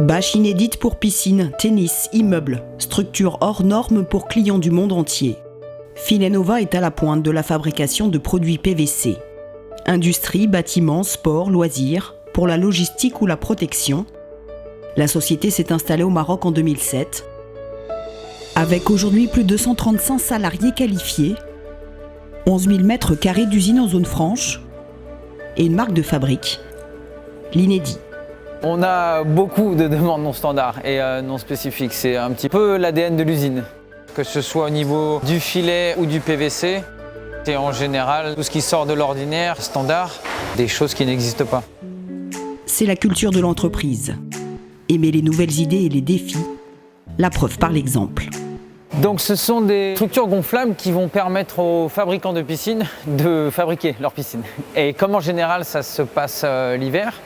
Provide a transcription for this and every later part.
Bâche inédite pour piscine, tennis, immeubles, structure hors normes pour clients du monde entier. Filenova est à la pointe de la fabrication de produits PVC. Industrie, bâtiments, sport, loisirs, pour la logistique ou la protection. La société s'est installée au Maroc en 2007. Avec aujourd'hui plus de 135 salariés qualifiés, 11 000 mètres carrés d'usine en zone franche et une marque de fabrique, l'Inédit. On a beaucoup de demandes non standards et non spécifiques. C'est un petit peu l'ADN de l'usine. Que ce soit au niveau du filet ou du PVC, c'est en général tout ce qui sort de l'ordinaire, standard, des choses qui n'existent pas. C'est la culture de l'entreprise. Aimer les nouvelles idées et les défis, la preuve par l'exemple. Donc ce sont des structures gonflables qui vont permettre aux fabricants de piscines de fabriquer leurs piscines. Et comme en général ça se passe l'hiver,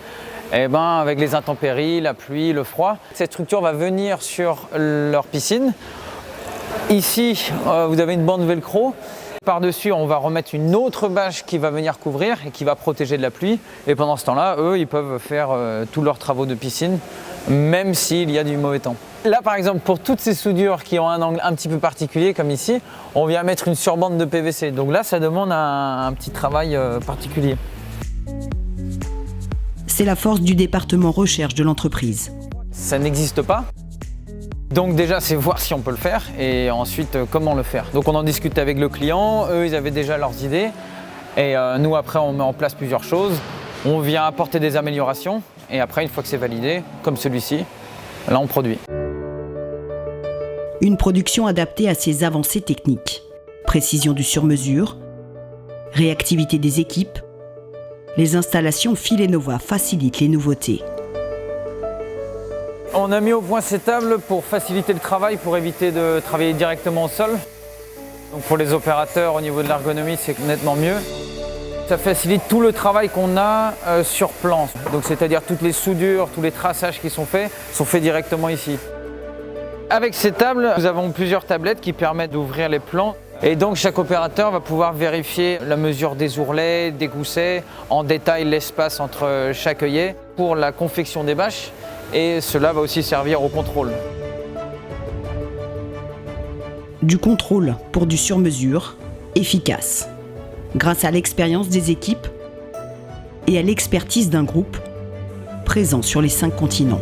avec les intempéries, la pluie, le froid, cette structure va venir sur leur piscine. Ici, vous avez une bande velcro. Par-dessus, on va remettre une autre bâche qui va venir couvrir et qui va protéger de la pluie. Et pendant ce temps-là, eux, ils peuvent faire tous leurs travaux de piscine, même s'il y a du mauvais temps. Là, par exemple, pour toutes ces soudures qui ont un angle un petit peu particulier, comme ici, on vient mettre une surbande de PVC. Donc là, ça demande un petit travail particulier. C'est la force du département recherche de l'entreprise. Ça n'existe pas. Donc déjà, c'est voir si on peut le faire et ensuite comment le faire. Donc on en discute avec le client, eux ils avaient déjà leurs idées et nous après on met en place plusieurs choses. On vient apporter des améliorations et après une fois que c'est validé, comme celui-ci, là on produit. Une production adaptée à ses avancées techniques. Précision du sur-mesure, réactivité des équipes. Les installations Filenova facilitent les nouveautés. On a mis au point ces tables pour faciliter le travail, pour éviter de travailler directement au sol. Donc pour les opérateurs, au niveau de l'ergonomie, c'est nettement mieux. Ça facilite tout le travail qu'on a sur plan. Donc c'est-à-dire toutes les soudures, tous les traçages qui sont faits directement ici. Avec ces tables, nous avons plusieurs tablettes qui permettent d'ouvrir les plans. Et donc chaque opérateur va pouvoir vérifier la mesure des ourlets, des goussets, en détail l'espace entre chaque œillet pour la confection des bâches. Et cela va aussi servir au contrôle. Du contrôle pour du sur-mesure, efficace. Grâce à l'expérience des équipes et à l'expertise d'un groupe présent sur les 5 continents.